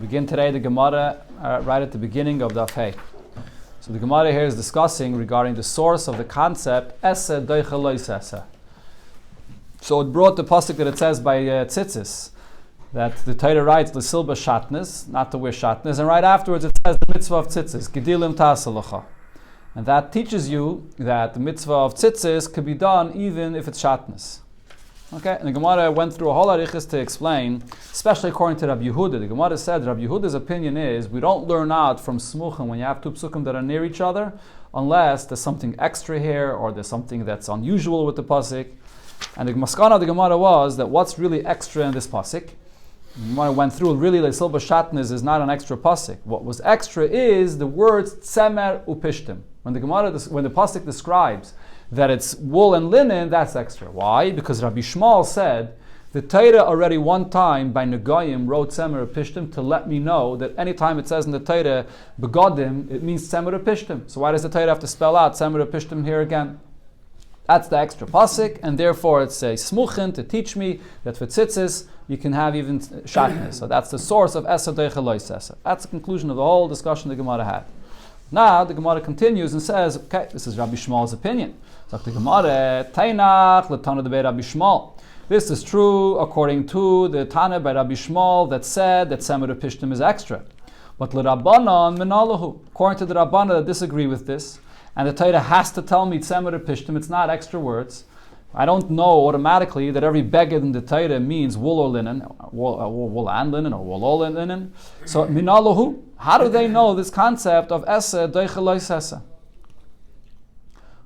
Begin today the Gemara right at the beginning of Daf Hey. So the Gemara here is discussing regarding the source of the concept Ese Doicha Lois Ese. So it brought the pasuk that it says by Tzitzis that the Torah writes L'silba Shatnes, not to wear Shatnes, and right afterwards it says the mitzvah of Tzitzis, Gedilim Tasalacha. And that teaches you that the mitzvah of Tzitzis could be done even if it's Shatnes. Okay, and the Gemara went through a whole arichas to explain, especially according to Rabbi Yehuda. The Gemara said Rabbi Yehuda's opinion is we don't learn out from smuchim when you have two psukim that are near each other, unless there's something extra here or there's something that's unusual with the pasuk. And the maskana of the Gemara was that what's really extra in this pasuk? The Gemara went through really like silba shatnez is not an extra pasuk. What was extra is the words tzemer upishtim. When the pasuk describes that it's wool and linen, that's extra. Why? Because Rabbi Shmuel said the Torah already one time by Negoyim wrote Tzemer Pishtim to let me know that anytime it says in the Torah Begodim, it means Tzemer Pishtim. So why does the Torah have to spell out Tzemer Pishtim here again? That's the extra pasuk, and therefore it's a smuchin to teach me that for tzitzis you can have even shatnez. So that's the source of Esa Doicha Lois Esa. That's the conclusion of the whole discussion the Gemara had. Now the Gemara continues and says, okay, this is Rabbi Shmuel's opinion. The Gemara, Tainach l'Tana de Rabbi Shmuel. This is true according to the Tana by Rabbi Shmuel that said that Tzemer Pishtim is extra. But l'Rabbanan minalahu. According to the Rabbanan that disagree with this, and the Torah has to tell me Tzemer Pishtim, it's not extra words. I don't know automatically that every beged in the Torah means wool or linen, wool and linen, or wool or linen. So minalahu, how do they know this concept of Ese Doicha Lois Ese?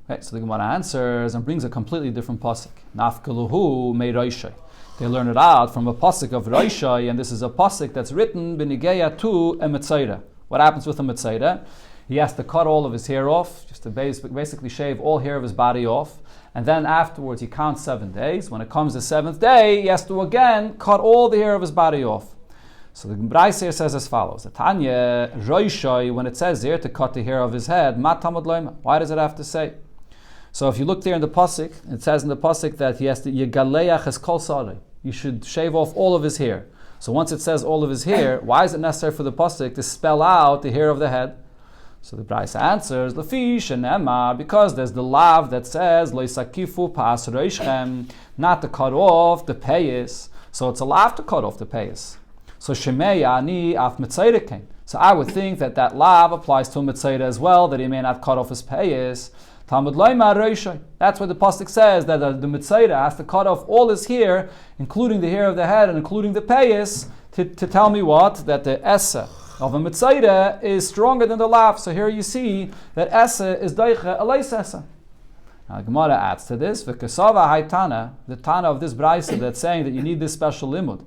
Okay, so the Gemara answers and brings a completely different pasuk. Nafkaluhu mei Roishai. They learn it out from a pasuk of Roishai, and this is a pasuk that's written b'nigeya to a metzayra. What happens with a metzayra? He has to cut all of his hair off, just to basically shave all hair of his body off, and then afterwards he counts 7 days. When it comes the 7th day, he has to again cut all the hair of his body off. So the Bryce here says as follows: the Tanya Roishai, when it says here to cut the hair of his head, ma tamad loima. Why does it have to say? So if you look there in the pasuk, it says in the pasuk that he has to yegaleach es kol sarei. You should shave off all of his hair. So once it says all of his hair, why is it necessary for the pasuk to spell out the hair of the head? So the Bryce answers, Lefish and Emma, because there's the lav that says Leisakifu pas reishchem, not to cut off the payis. So it's a lav to cut off the payis. So Shemei ani af metzayrekin. So I would think that lav applies to a metzayre as well, that he may not cut off his payis. Talmud loyma reishai. That's what the pasuk says, that the metzayre has to cut off all his hair, including the hair of the head and including the payis, to tell me what? That the essa of a metzayre is stronger than the lav. So here you see that essa is doicha alois essa. Now Gemara adds to this, v'kesava haitana, the tana of this brayso that's saying that you need this special limud,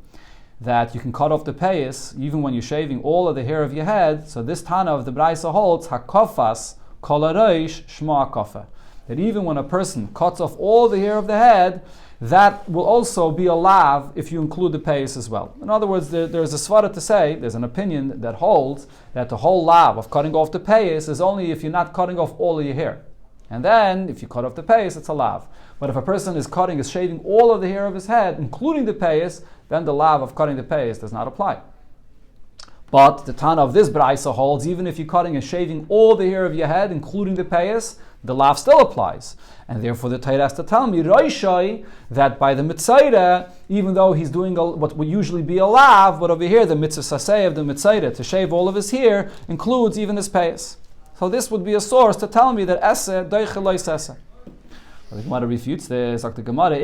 that you can cut off the payis even when you're shaving all of the hair of your head. So this tana of the brayso holds hakofas kol haroish shmo hakofa, that even when a person cuts off all the hair of the head, that will also be a lav if you include the payis as well. In other words, there's a svara to say, there's an opinion that holds that the whole lav of cutting off the payis is only if you're not cutting off all of your hair. And then, if you cut off the payis, it's a lav. But if a person is shaving all of the hair of his head, including the payis, then the lav of cutting the payis does not apply. But the Tana of this Braisa holds, even if you're cutting and shaving all the hair of your head, including the payis, the lav still applies. And therefore the Torah has to tell me, Roishai, that by the Mitzayra, even though he's doing what would usually be a lav, but over here the mitzvah saseh of the Mitzayra, to shave all of his hair, includes even his payis. So this would be a source to tell me that Ese, Doicha Lois Ese. The Gemara refutes this. The Gemara,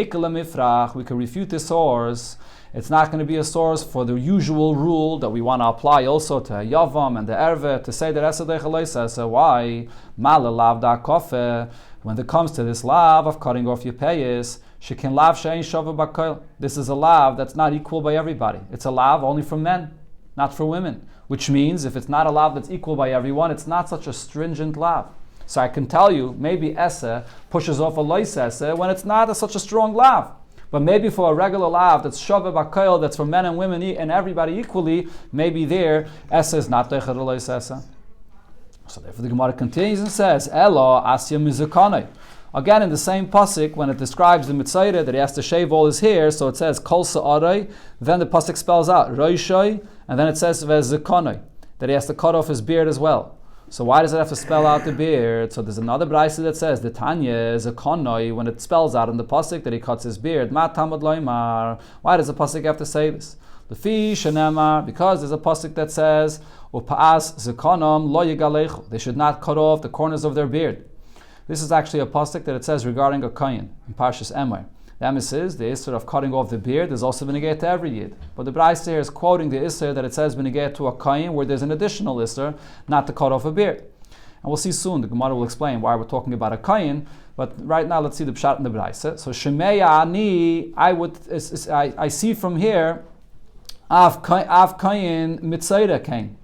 we can refute this source. It's not going to be a source for the usual rule that we want to apply also to Yevamos and the Erve to say that Esa Doicha Lois Ese. Why? Mala lav da kofe. When it comes to this lav of cutting off your payis, shekin lav she'ein shava b'koil. This is a lav that's not equal by everybody. It's a lav only for men, not for women. Which means if it's not a lav that's equal by everyone, it's not such a stringent lav. So I can tell you, maybe Ese pushes off a lois Ese when it's not such a strong lav. But maybe for a regular lav that's shava b'koil, that's for men and women and everybody equally, maybe there Ese is not doicha lois Ese. So therefore the Gemara continues and says, Elo asya mizukanei. Again, in the same pasuk, when it describes the mitzayre that he has to shave all his hair, so it says kol sa'aray, then the pasuk spells out roishai, and then it says ve'zekonai, that he has to cut off his beard as well. So why does it have to spell out the beard? So there's another brayso that says the Tanya is a konoi when it spells out in the pasuk that he cuts his beard. Ma tamad loymar. Why does the pasuk have to say this? Lefi shenema, because there's a pasuk that says upaas zekonom lo yigalechu. They should not cut off the corners of their beard. This is actually a pasuk that it says regarding a kohen in Parshas Emor. The emes is the issur of cutting off the beard is also benegay to every yid. But the brayso here is quoting the issur that it says benegay to a kohen, where there's an additional issur not to cut off a beard. And we'll see soon. The Gemara will explain why we're talking about a kohen. But right now, let's see the pshat in the brayso. So shemeya ani, I see from here av kohen mitzayda kain,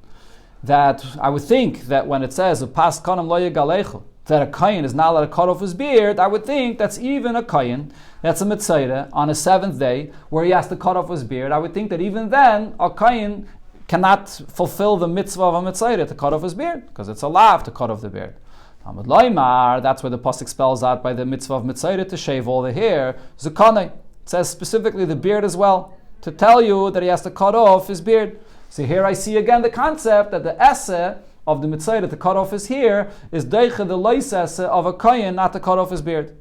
that I would think that when it says pas kanam lo yigalechu, that a kohen is not allowed to cut off his beard, I would think that's even a kohen, that's a mitzayre, on a seventh day, where he has to cut off his beard. I would think that even then, a kohen cannot fulfill the mitzvah of a mitzayre to cut off his beard, because it's allowed to cut off the beard. That's where the pasuk spells out by the mitzvah of mitzayre to shave all the hair. Zukanai, it says specifically the beard as well, to tell you that he has to cut off his beard. So here I see again the concept that the essay of the mitzayre to cut off his hair is deicha the loisese of a kohen not to cut off his beard.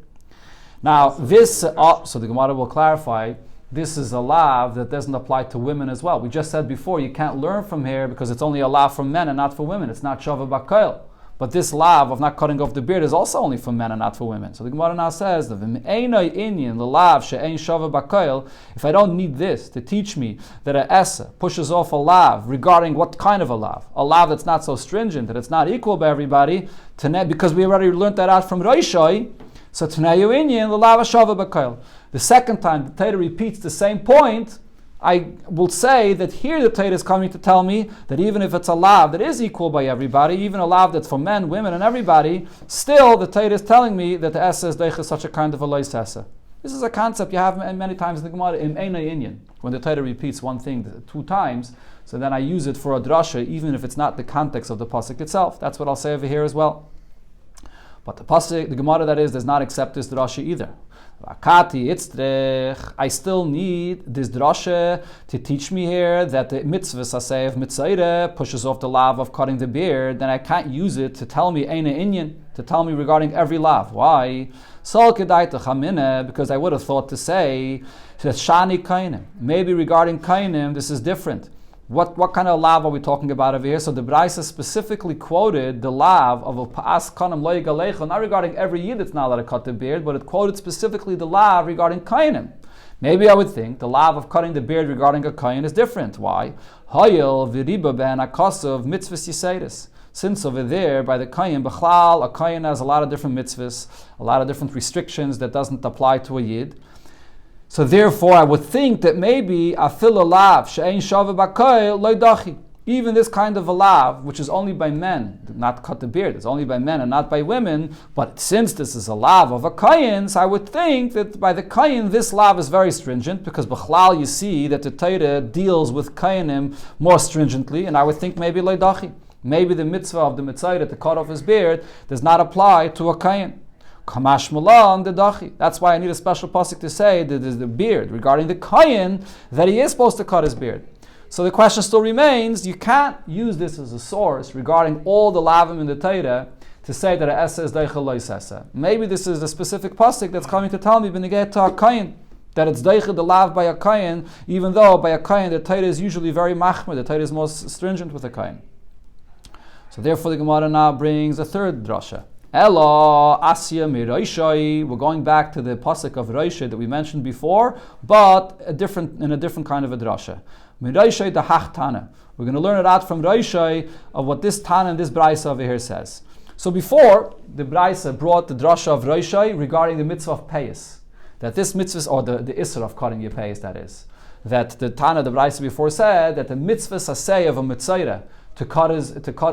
Now this, so the Gemara will clarify, this is a law that doesn't apply to women as well. We just said before, you can't learn from here because it's only a law for men and not for women. It's not shava b'koil. But this law of not cutting off the beard is also only for men and not for women. So the Gemara now says, if I don't need this to teach me that a essa pushes off a lav regarding what kind of a lav that's not so stringent, that it's not equal by everybody, because we already learned that out from Roishai, so Tanayu Inyan, the lav shava b'koil. The second time the Torah repeats the same point, I will say that here the Torah is coming to tell me that even if it's a lav that is equal by everybody, even a lav that's for men, women, and everybody, still the Torah is telling me that the essa is deicha such a kind of a lois essa. This is a concept you have many times in the Gemara, in Einay Inyan. When the Torah repeats one thing 2 times, so then I use it for a drasha, even if it's not the context of the pasuk itself. That's what I'll say over here as well. But the pasuk, the Gemara that is, does not accept this drasha either. I still need this drasha to teach me here that the mitzvah saseh of mitzayre pushes off the lav of cutting the beard. Then I can't use it to tell me eina inyan, to tell me regarding every lav. Why? Because I would have thought to say that shani kainim. Maybe regarding kainim, this is different. What kind of lav are we talking about over here? So the Braisa specifically quoted the lav of a pa'as kanam lo yigalecho, not regarding every yid that's not allowed to cut the beard, but it quoted specifically the lav regarding kainim. Maybe I would think the lav of cutting the beard regarding a kain is different. Why? Hayil v'riba ben akosov mitzvahs yiseiris. Since over there, by the kain, b'chlal, a kain has a lot of different mitzvahs, a lot of different restrictions that doesn't apply to a yid. So therefore, I would think that maybe afil lav she'ein shava b'koil lo dachi. Even this kind of a lav, which is only by men, not cut the beard, it's only by men and not by women. But since this is a lav of a kayin, so I would think that by the kayin, this lav is very stringent, because b'chlal you see that the Torah deals with kayinim more stringently, and I would think maybe lo dachi. Maybe the mitzvah of the mitzvah to cut off his beard does not apply to a kayin. Kamash Malan the dachi. That's why I need a special pasuk to say that there's the beard regarding the kayin, that he is supposed to cut his beard. So the question still remains, you can't use this as a source regarding all the lavim in the Torah to say that a essa is deicha lois essa. Maybe this is a specific pasuk that's coming to tell me b'negei to a kayin, that it's deicha the lav by a kayin, even though by a kayin the Torah is usually very machmer, the Torah is most stringent with a kayin. So therefore the Gemara now brings a third drasha. Elo Asya Miroishai. We're going back to the pasuk of Roishai that we mentioned before, but in a different kind of a drasha. Miroishai the Hachtana. We're going to learn it out from Roishai of what this Tana and this Braisa over here says. So before, the Braisa brought the drasha of Roishai regarding the mitzvah of Payas. That this mitzvah, or the Isra of cutting your Payas, that is. That the Tana, the Braisa before said that the mitzvah saseh of a mitzvah to cut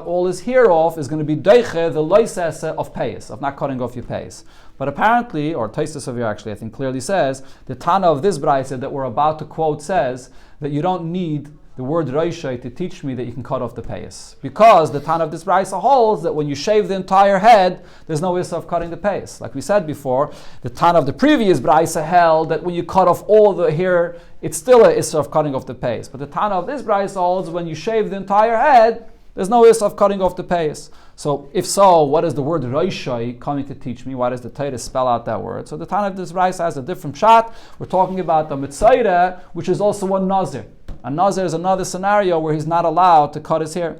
all his hair off is going to be deiche the loisese of payas, of not cutting off your payas. But apparently, or Tosfos over here actually, I think clearly says, the Tana of this Braisa that we're about to quote says that you don't need the word Reishai to teach me that you can cut off the payas. Because the Tan of this Braisa holds that when you shave the entire head, there's no issue of cutting the payas. Like we said before, the Tan of the previous Braisa held that when you cut off all the hair, it's still an issue of cutting off the payas. But the Tan of this Braisa holds when you shave the entire head, there's no issue of cutting off the payas. So if so, what is the word Reishai coming to teach me? Why does the Torah spell out that word? So the Tan of this Braisa has a different shot. We're talking about the Mitzayra, which is also a Nazir. A Nazir is another scenario where he's not allowed to cut his hair.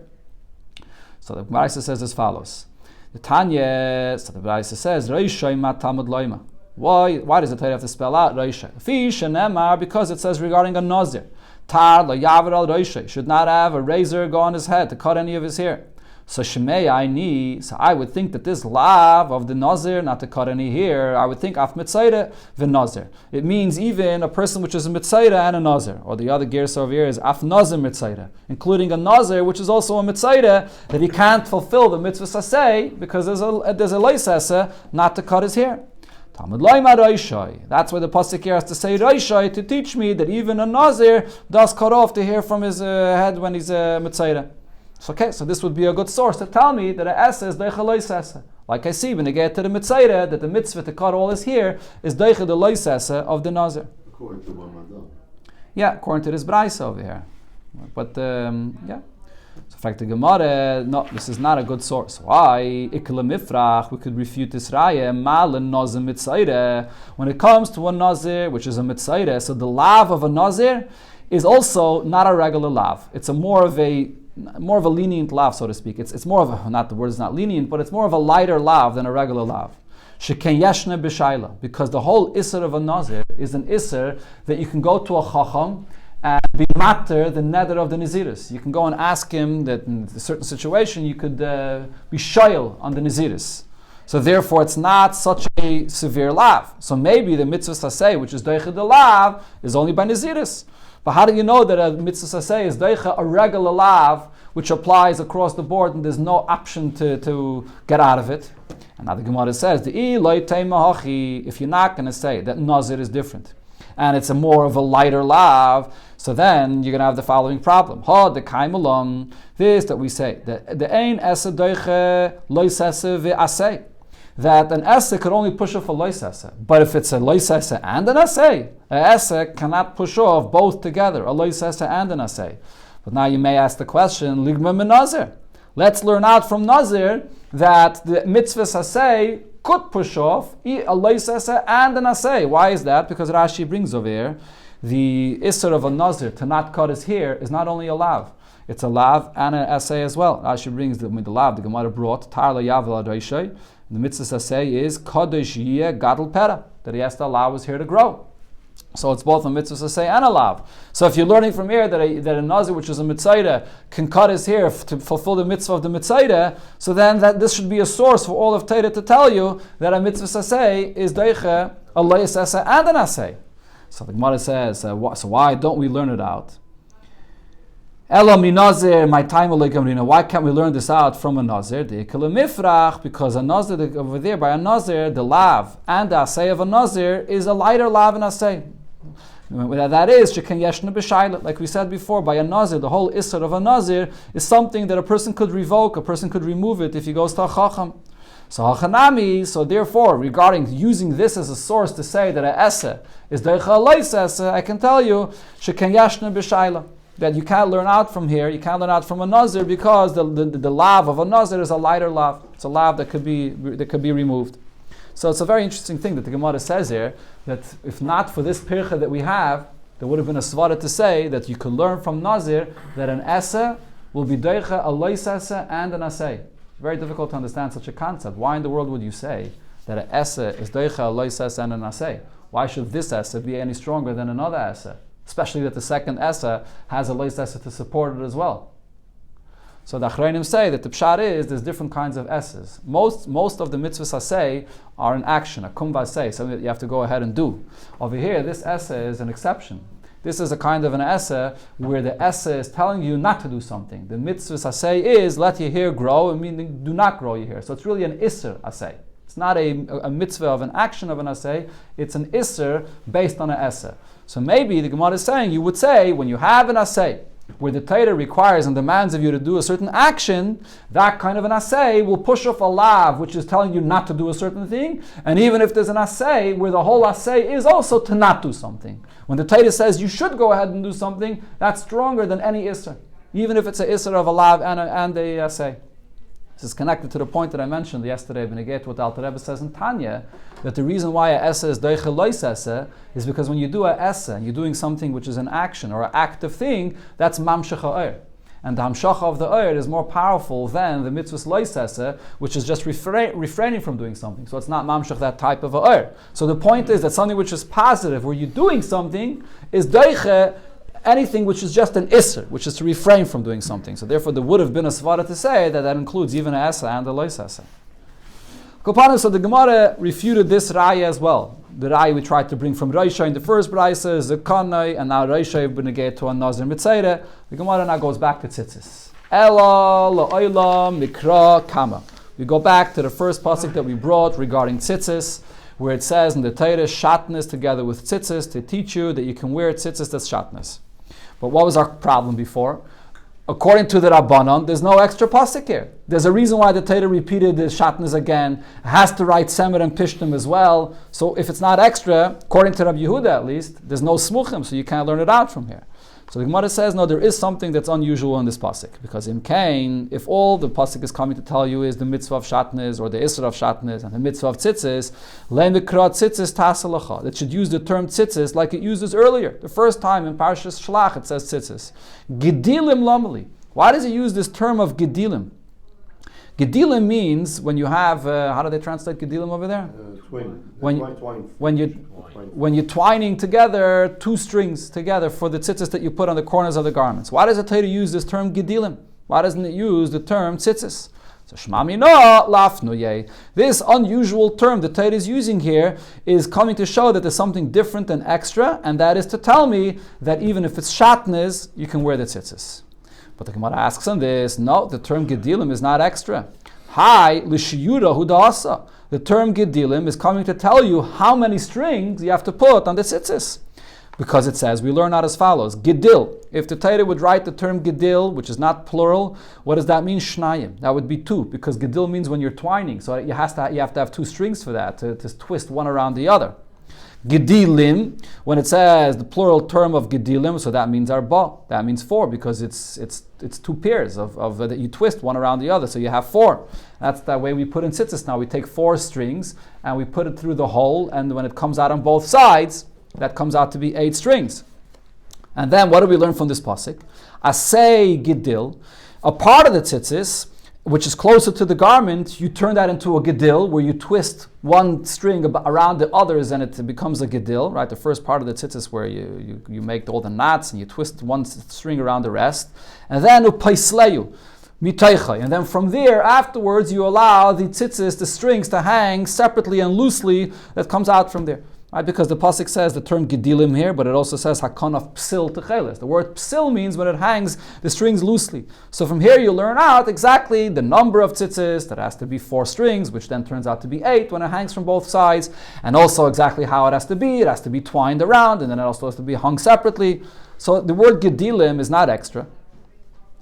So the Braisa says as follows. The Tanya, so the Braisa says, Reishai ma Talmud loima. Why does the Torah have to spell out Reishai? Fish and Emar, because it says regarding a Nazir. Tar la yaver al Reishai, should not have a razor go on his head to cut any of his hair. So Shemei Aini, so I would think that this lav of the Nazir, not to cut any hair, I would think af mitzayre v'nazir. It means even a person which is a mitzayre and a Nazir. Or the other gersa over here is af nazir mitzayre, including a Nazir which is also a mitzayre, that he can't fulfill the mitzvah saseh because there's a leisese not to cut his hair. Talmud loima Reishai. That's why the pasuk here has to say Reishai to teach me that even a Nazir does cut off the hair from his head when he's a mitzayre. Okay, so this would be a good source to tell me that a essa is deicha loisese. Like I see when they get to the mitzayre, that the mitzvah to cut all his hair is deicha the loisese of the nazir. According to Ramadan. Yeah, according to this Braisa over here. But yeah. So in fact the Gemara, no, this is not a good source. Why? Ikla mifrach, we could refute this raya, malan nazir mitzayre. When it comes to a nazir, which is a mitzayre, so the lav of a nazir is also not a regular lav. It's more of a lenient lav, so to speak. It's more of a, not the word is not lenient, but it's more of a lighter lav than a regular lav. Sheken yeshne b'shayla, because the whole isser of a nazir is an isser that you can go to a chacham and be matter the neder of the naziris. You can go and ask him that in a certain situation you could be shayl on the naziris. So therefore it's not such a severe lav. So maybe the mitzvah saseh, which is deicha the lav, is only by naziris. But how do you know that a mitzvah saseh is deicha, a regular lav, which applies across the board and there's no option to get out of it? And now the Gemara says, if you're not going to say that nazir is different, and it's a more of a lighter lav, so then you're going to have the following problem. The kaim along, this that we say, the ein esa deicha loisese ve'aseh, that an esse could only push off a loisese. But if it's a loisese and an esse cannot push off both together, a loisese and an esse. But now you may ask the question, ligma min nazir. Let's learn out from nazir that the mitzvah saseh could push off a loisese and an esse. Why is that? Because Rashi brings over here, the isser of a nazir to not cut his hair is not only a lav. It's a lav and an esse as well. Rashi brings the lav, the Gemara brought, tar la yavel adreishay. The mitzvah saseh is kadosh yeh gadol pera, that he has to allow his hair to grow. So it's both a mitzvah saseh and a lav. So if you're learning from here that a nazir, which is a mitzayre, can cut his hair to fulfill the mitzvah of the mitzayre, so then this should be a source for all of Torah to tell you that a mitzvah saseh is deicha a leis esse and an aseh. So the Gemara says, so why don't we learn it out? Ela mi nazir, my time why can't we learn this out from a nazir? Because a nazir over there, by a nazir, the lav and the asay of a nazir is a lighter lav and asay. That is sheken yeshne b'shayla. Like we said before, by a nazir, the whole isser of a nazir is something that a person could revoke, a person could remove it if he goes to a chacham. So hachanami, so therefore, regarding using this as a source to say that a esse is deicha leis esse, I can tell you sheken yeshne b'shayla, that you can't learn out from here, you can't learn out from a nazir because the lav of a nazir is a lighter lav. It's a lav that could be removed. So it's a very interesting thing that the Gemara says here, that if not for this pircha that we have, there would have been a svara to say that you could learn from nazir that an esse will be deicha a leis esse and an aseh. Very difficult to understand such a concept. Why in the world would you say that an esse is deicha a leis esse and an aseh? Why should this esse be any stronger than another esse? Especially that the second essa has a leis essa to support it as well. So the Achrayim say that the pshat is there's different kinds of esses. Most of the mitzvahs asay are an action, a kum vasay, something that you have to go ahead and do. Over here, this essa is an exception. This is a kind of an essa where the essa is telling you not to do something. The mitzvahs asay is let your hair grow, meaning do not grow your hair. So it's really an isser asay. It's not a mitzvah of an action of an asay, it's an isser based on an essa. So maybe the Gemara is saying, you would say, when you have an asay, where the Torah requires and demands of you to do a certain action, that kind of an asay will push off a lav, which is telling you not to do a certain thing. And even if there's an asay where the whole asay is also to not do something. When the Torah says you should go ahead and do something, that's stronger than any isser, even if it's an isser of a lav and a asay. This is connected to the point that I mentioned yesterday, Benegate, what Alter Rebbe says in Tanya, that the reason why a essa is doiche lois essa is because when you do a essa, and you're doing something which is an action or an active thing, that's mamshech ha'or. And the hamshacha of the oir is more powerful than the mitzvahs lois essa, which is just refraining from doing something. So it's not mamshech, that type of a oir. So the point is that something which is positive, where you're doing something, is doiche anything which is just an isser, which is to refrain from doing something. So therefore there would have been a svara to say that includes even a essa and a lois essa. So the Gemara refuted this raya as well. The raya we tried to bring from Reisha in the first brayse, Zekanai, and now Reisha is going to get to a Nazir Mitzayre. The Gemara now goes back to tzitzis. Ela la'olam mikra kama. We go back to the first pasuk that we brought regarding tzitzis, where it says in the Torah, shatnez together with tzitzis, to teach you that you can wear tzitzis that's shatnez. But what was our problem before? According to the Rabbanon, there's no extra pasuk here. There's a reason why the Torah repeated the shatnez again. It has to write semer and pishtim as well. So if it's not extra, according to Rabbi Yehuda at least, there's no smuchim, so you can't learn it out from here. So the Gemara says, no, there is something that's unusual in this pasuk. Because in Cain, if all the pasuk is coming to tell you is the mitzvah of shatnez or the isra of shatnez and the mitzvah of tzitzis, le'mikra tzitzis tasalacha. That should use the term tzitzis like it uses earlier. The first time in Parshas Shlach it says tzitzis. Gedilim lamali. Why does it use this term of gedilim? Gedilim means when you have, how do they translate gedilim over there? When you're twining together two strings together for the tzitzis that you put on the corners of the garments. Why does the Torah use this term gedilim? Why doesn't it use the term tzitzis? So shmami no lafnuye. This unusual term the Torah is using here is coming to show that there's something different and extra, and that is to tell me that even if it's shatnez, you can wear the tzitzis. But the Gemara asks on this, no, the term gedilim is not extra. Hi, l'shiyura hudasa. The term gedilim is coming to tell you how many strings you have to put on the tzitzis. Because it says, we learn out as follows, gedil. If the Torah would write the term gedil, which is not plural, what does that mean? Shnayim. That would be two, because gedil means when you're twining. So you have to have two strings for that, to twist one around the other. Gedilim, when it says the plural term of gedilim, so that means arba. That means four, because it's two pairs of that you twist one around the other, so you have four. That's the way we put in tzitzis now. We take four strings and we put it through the hole, and when it comes out on both sides, that comes out to be 8 strings. And then what do we learn from this pasuk? Asay gedil, a part of the tzitzis, which is closer to the garment, you turn that into a gedil, where you twist one string around the others and it becomes a gedil, right? The first part of the tzitzis where you make all the knots and you twist one string around the rest. And then upaisleyu, mitaychay. And then from there, afterwards, you allow the tzitzis, the strings, to hang separately and loosely. That comes out from there. Right, because the pasuk says the term gedilim here, but it also says hakanaf psil techeles. The word psil means when it hangs the strings loosely. So from here you learn out exactly the number of tzitzis. That has to be 4 strings, which then turns out to be 8 when it hangs from both sides, and also exactly how it has to be. It has to be twined around, and then it also has to be hung separately. So the word gedilim is not extra.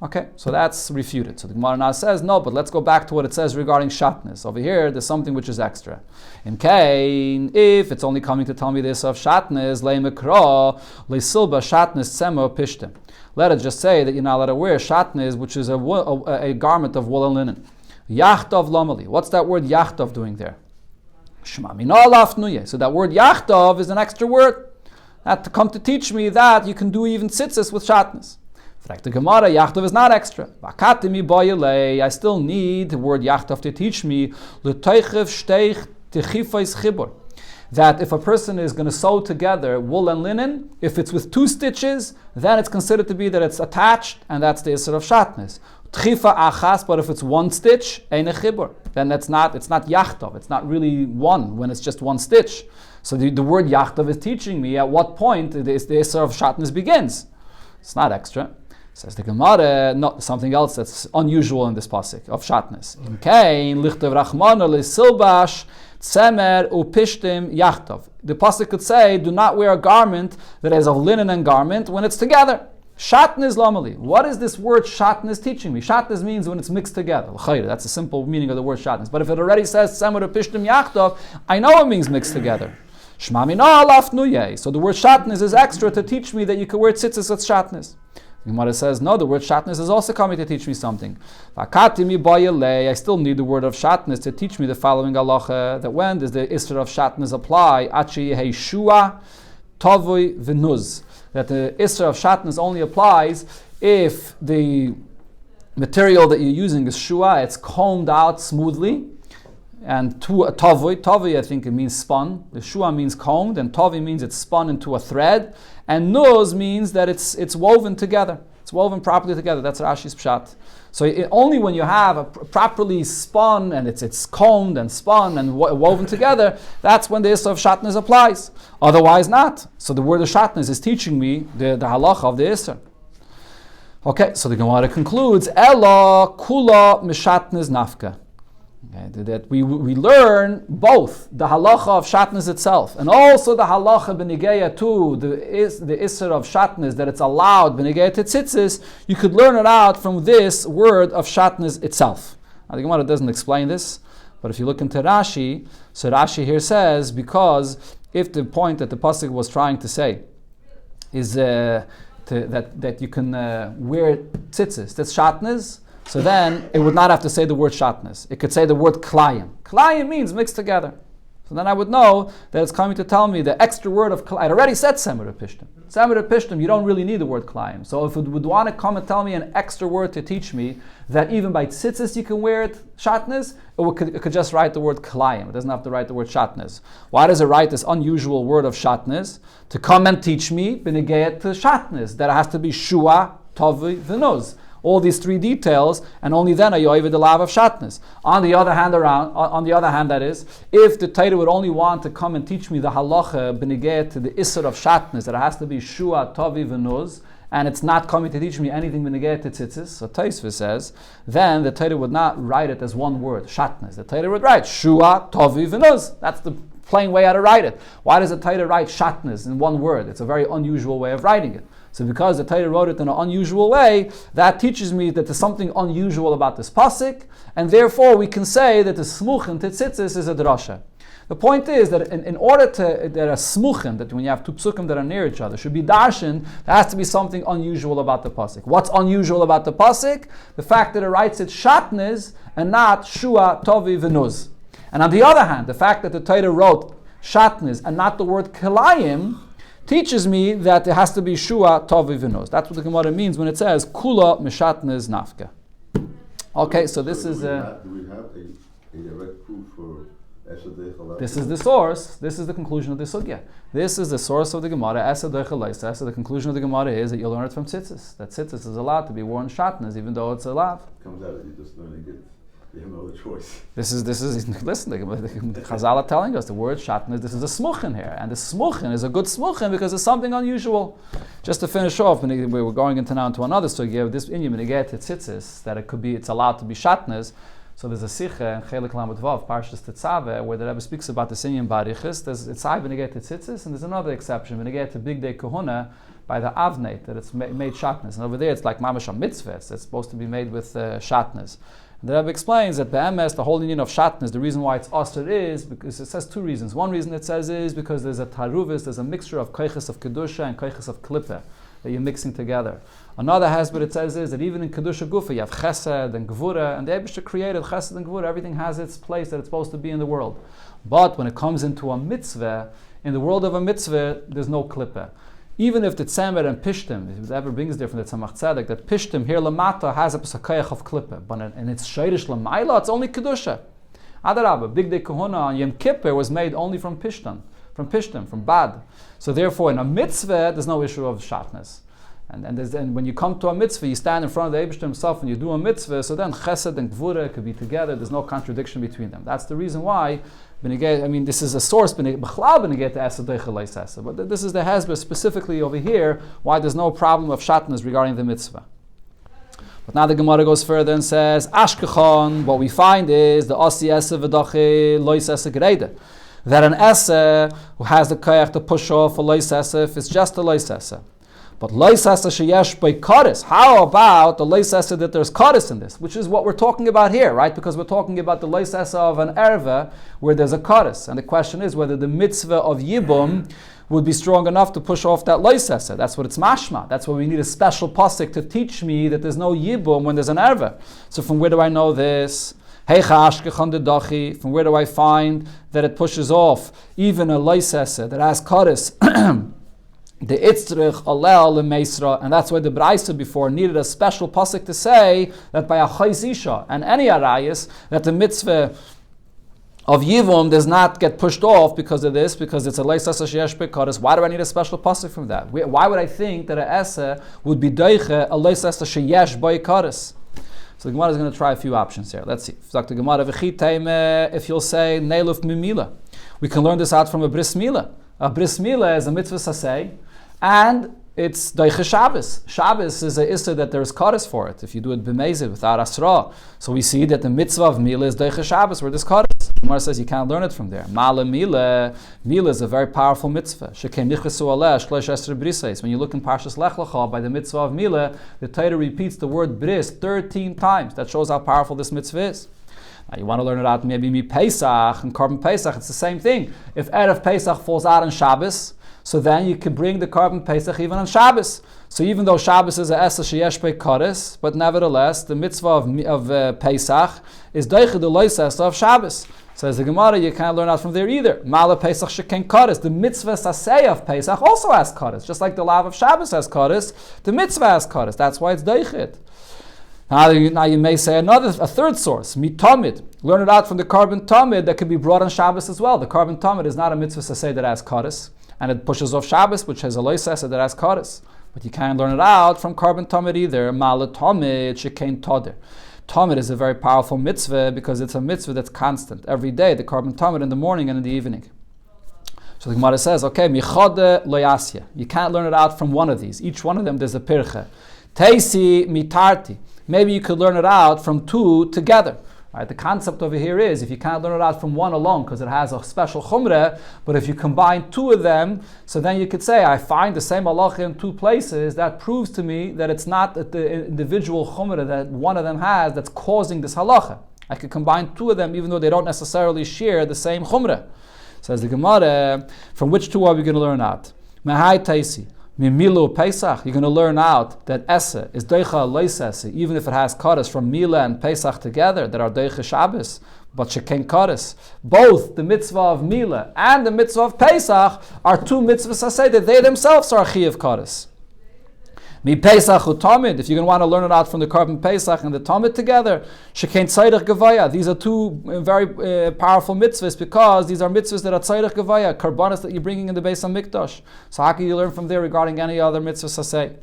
Okay, so that's refuted. So the Gemara now says, no, but let's go back to what it says regarding shatnez. Over here, there's something which is extra. In Cain, if it's only coming to tell me this of shatnez, le'mekra, le'silba shatnez tzema pishtim. Let us just say that you're not allowed to wear shatnez, which is a garment of wool and linen. Yachtov lamali. What's that word yachtov doing there? Shema mina lafnuye. So that word yachtov is an extra word. That to come to teach me that you can do even tzitzis with shatnez. The Gemara, Yachtov is not extra. I still need the word Yachtov to teach me that if a person is going to sew together wool and linen, if it's with 2 stitches, then it's considered to be that it's attached, and that's the Isser of Shatnez. Tchifa achas, but if it's 1 stitch, ein chibur, then it's not Yachtov. It's not really one when it's just 1 stitch. So the word Yachtov is teaching me at what point the Isser of Shatnez begins. It's not extra. Says the Gemara, not something else that's unusual in this pasuk of shatnez. In Cain, lichtev rachmana lesilbash tzemer upishtim yachtov. The pasuk could say, do not wear a garment that is of linen and garment when it's together. Shatnez lamali. What is this word shatnez teaching me? Shatnez means when it's mixed together. That's a simple meaning of the word shatnez. But if it already says Tzemer Pishtim Yachtov, I know it means mixed together. Shma mina alaf nuyeh. So the word shatnez is extra to teach me that you can wear tzitzis with shatnez. The Gemara says, no, the word shatnez is also coming to teach me something. I still need the word of shatnez to teach me the following halacha, that when does the isra of shatnez apply? Achi shua tovoi v'nuz. That the isra of shatnez only applies if the material that you're using is shua, it's combed out smoothly. And tovoi, I think it means spun. The shua means combed, and tovi means it's spun into a thread. And nuz means that it's woven together. It's woven properly together. That's Rashi's pshat. So only when you have a properly spun and it's combed and spun and woven together, that's when the isra of shatnez applies. Otherwise not. So the word of shatnez is teaching me the halacha of the isra. Okay, so the Gemara concludes, Ela kula mishatnez nafka. Okay, that we learn both the halacha of shatnez itself and also the halacha b'nigeya to the isser of shatnez, that it's allowed b'nigeya to tzitzis. You could learn it out from this word of shatnez itself. Now the Gemara doesn't explain this, but if you look into Rashi, so Rashi here says, because if the point that the pasuk was trying to say is that you can wear tzitzis, that's shatnez, so then it would not have to say the word shatnez. It could say the word klayim. Klayim means mixed together. So then I would know that it's coming to tell me the extra word of klayim. I already said semer pishtim. Semer pishtim, you don't really need the word klayim. So if it would want to come and tell me an extra word to teach me that even by tzitzis you can wear it shatnez, it could just write the word klayim. It doesn't have to write the word shatnez. Why does it write this unusual word of shatnez? To come and teach me b'negayet to shatnez, that it has to be shua, tovi, v'nuz. All these three details, and only then are you over the lav of shatnez. On the other hand, that is, if the Torah would only want to come and teach me the halacha b'negayet to the isser of shatnez, that it has to be shua, tovi, v'nuz, and it's not coming to teach me anything b'negayet to tzitzis, so Tosfos says, then the Torah would not write it as one word, shatnez. The Torah would write shua, tovi, v'nuz. That's the plain way how to write it. Why does the Torah write shatnez in one word? It's a very unusual way of writing it. So because the Torah wrote it in an unusual way, that teaches me that there's something unusual about this pasuk, and therefore we can say that the smuchin to tzitzis is a drasha. The point is that in order to, that a smuchin, that when you have two psukim that are near each other, should be darshan, there has to be something unusual about the pasuk. What's unusual about the pasuk? The fact that it writes it shatnez and not shua, tovi, v'nuz. And on the other hand, the fact that the Torah wrote shatnez and not the word kilayim teaches me that it has to be shua, tovi, v'nuz. That's what the Gemara means when it says kula mishatnez nafka. Okay, so this is... Do we have a direct proof for Esadei Chalais? This is the source. This is the conclusion of the sugya. This is the source of the Gemara. Esadei Chalais. So the conclusion of the Gemara is that you'll learn it from tzitzis. That tzitzis is allowed to be worn shatnez, even though it's a lav. It comes out that you're just learning it. You have no other choice. This is listen, the Chazal are telling us the word shatnez, this is a smuchin here. And the smuchin is a good smuchin because it's something unusual. Just to finish off, we're going into another sugya, this inyan b'negayet to tzitzis, that it's allowed to be shatnez. So there's a sicha in Chelik Lamed Vav, Parshas Tetzaveh, where the Rebbe speaks about the inyan barichis. It's high b'negayet to tzitzis, and there's another exception, b'negayet to big day kahuna, by the avneit, that it's made shatnez. And over there it's like mamash mitzvah, it's supposed to be made with shatnez. The Rebbe explains that be'emes, the whole union of shatnez, the reason why it's osir is because it says two reasons. One reason it says is because there's a taruvis, there's a mixture of koiches of kedusha and koiches of klippah that you're mixing together. Another hasbet it says is that even in kedusha gufa you have chesed and gvura, and the Eibishter created chesed and gvura. Everything has its place that it's supposed to be in the world. But when it comes into a mitzvah, in the world of a mitzvah, there's no klippah. Even if the tzemer and pishtim, if it ever brings there from the tzemach tzedek, that pishtim here lamata has a pesakayach of klippah, but in its shayrish lamayla, it's only kedusha. Adarabba, big day kahuna on Yom Kippur was made only from pishtim, from bad. So therefore, in a mitzvah, there's no issue of shatnez. And when you come to a mitzvah, you stand in front of the Eibishter himself and you do a mitzvah, so then chesed and gvura could be together, there's no contradiction between them. That's the reason why, this is a source, but this is the hezbollah specifically over here, why there's no problem of shatnez regarding the mitzvah. But now the Gemara goes further and says, Ashkechon, what we find is the Asi Ese V'dachi Lois Ese Gereide. That an Ese who has the koyach to push off a Lois Ese, if it's just a Lois Ese. But loisasa sheyesh by kares. How about the loisasa that there's kares in this, which is what we're talking about here, right? Because we're talking about the loisasa of an erva where there's a kares, and the question is whether the mitzvah of yibum would be strong enough to push off that loisasa. That's what it's mashma. That's why we need a special pasuk to teach me that there's no yibum when there's an erva. So from where do I know this? From where do I find that it pushes off even a loisasa that has kares? The itzrich alel lemeisra, and that's why the Braisa before needed a special pasuk to say that by a chayz isha and any arayis that the mitzvah of yivum does not get pushed off because of this, because it's a leisas sheyesh bekaris. Why do I need a special pasuk from that? Why would I think that a esa would be deiche a leisas sheyesh bekaris? So the Gemara is going to try a few options here. Let's see. If you'll say neiluf mimila, we can learn this out from a bris milah. A bris milah is a mitzvah saseh, and it's daiche Shabbos. Shabbos is a issa that there's kares for it. If you do it b'mezid without asra, so we see that the mitzvah of milah is daiche Shabbos, where there's kares. The Gemara says you can't learn it from there. Mala milah is a very powerful mitzvah. Shekem nichresu aleh shlosh esrei brises. When you look in Parshas Lech Lecha by the mitzvah of milah, the Torah repeats the word bris 13 times. That shows how powerful this mitzvah is. Now you want to learn it out maybe mi Pesach and Korban Pesach. It's the same thing. If Erev Pesach falls out on Shabbos, so then you could bring the Korban Pesach even on Shabbos. So even though Shabbos is a Esa Sheyesh Be'Kares, but nevertheless the mitzvah of Pesach is Deiche the Loisesa of Shabbos. Says the Gemara, you can't learn out from there either. Mala Pesach Sheken Kares. The mitzvah Saseh of Pesach also has Kares. Just like the lav of Shabbos has Kares, the mitzvah has Kares. That's why it's Deichet. Now you may say a third source, mitamid. Learn it out from the Korban Tamid that can be brought on Shabbos as well. The Korban Tamid is not a mitzvah saseh that has kares, and it pushes off Shabbos, which has a loisasa that has kares. But you can't learn it out from Korban Tamid either. Mala Tamid shekain tader. Tamid is a very powerful mitzvah because it's a mitzvah that's constant every day. The Korban Tamid in the morning and in the evening. So the Gemara says, okay, michade loyasya. You can't learn it out from one of these. Each one of them there's a pirche. Teisi mitarti. Maybe you could learn it out from two together. Right? The concept over here is if you can't learn it out from one alone because it has a special chumrah, but if you combine two of them, so then you could say, I find the same halacha in two places. That proves to me that it's not the individual chumrah that one of them has that's causing this halacha. I could combine two of them even though they don't necessarily share the same chumrah. Says the Gemara, from which two are we going to learn out? Mahai Taisi. Mimilu Pesach, you're going to learn out that Esa is Deicha Loisesa, even if it has Kares from Mila and Pesach together, that are Deicha Shabbos, but Sheken Kares. Both the mitzvah of Mila and the mitzvah of Pesach are two mitzvahs Aseh that they themselves are Chiyav Kares. Mi Pesach u Tamid, if you're going to want to learn it out from the Korban Pesach and the Tamid together, Shekain Tzayirach Gevaya. These are two very powerful mitzvahs because these are mitzvahs that are Tzayirach Gevaya, karbanos that you're bringing in the Beis HaMikdash. So how can you learn from there regarding any other mitzvahs Saseh?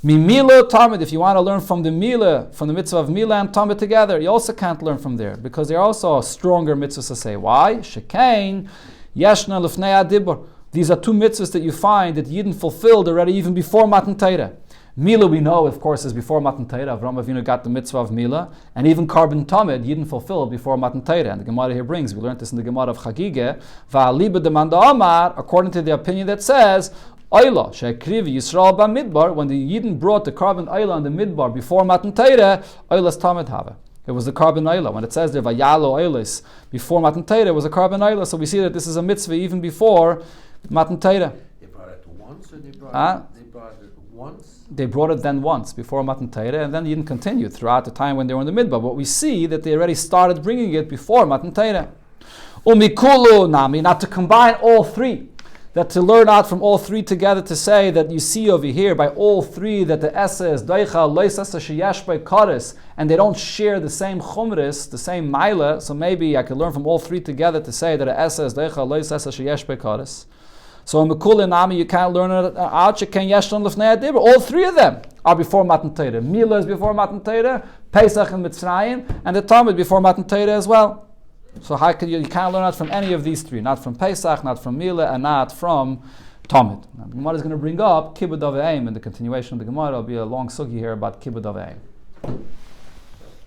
Mi Mila Tamid, if you want to learn from the Mila, from the mitzvah of Mila and Tamid together, you also can't learn from there because they're also stronger mitzvahs Saseh. Why? Shekain Yeshna Lefnei Adibur. These are two mitzvahs that you find that Yidden fulfilled already even before Matan Torah. Mila, we know, of course, is before Matan Torah. Avram Avinu got the mitzvah of Mila, and even Korban Tamid, Yidden fulfilled before Matan Torah. And the Gemara here brings, we learned this in the Gemara of Chagige, Va'aliba demanda Amar, according to the opinion that says, Oyla, She'ekrivi Yisrael ba'midbar, when the Yidden brought the Korban Oyla and the Midbar before Matan Torah, Oylas Tamid Hava. It was the Korban Oyla. When it says there, Vayalo Oylis, before Matan Torah, it was a Korban Oyla. So we see that this is a mitzvah even before Matan Torah. They brought it once, or they brought it once? They brought it then once before Matan Torah, and then Yidden continued throughout the time when they were in the Midbar. But we see that they already started bringing it before Matan Torah. Umikulu nami, not to combine all three, that to learn out from all three together to say that you see over here by all three that the Esa is Deicha Loisesa Sheyesh Be'Kares, and they don't share the same chumris, the same maila. So maybe I could learn from all three together to say that the Esa is Deicha Loisesa Sheyesh Be'Kares. So in Mekul Nami, you can't learn it out. You can Yeshon Lefnei Adibur. All three of them are before Matan Torah. Mila is before Matan Torah, Pesach and Mitzrayim, and the Talmud before Matan Torah as well. So how can you can't learn out from any of these three, not from Pesach, not from Mila, and not from Talmud. Now, the Gemara is going to bring up Kibbud Aveim in the continuation of the Gemara. There will be a long sugi here about Kibbud Aveim.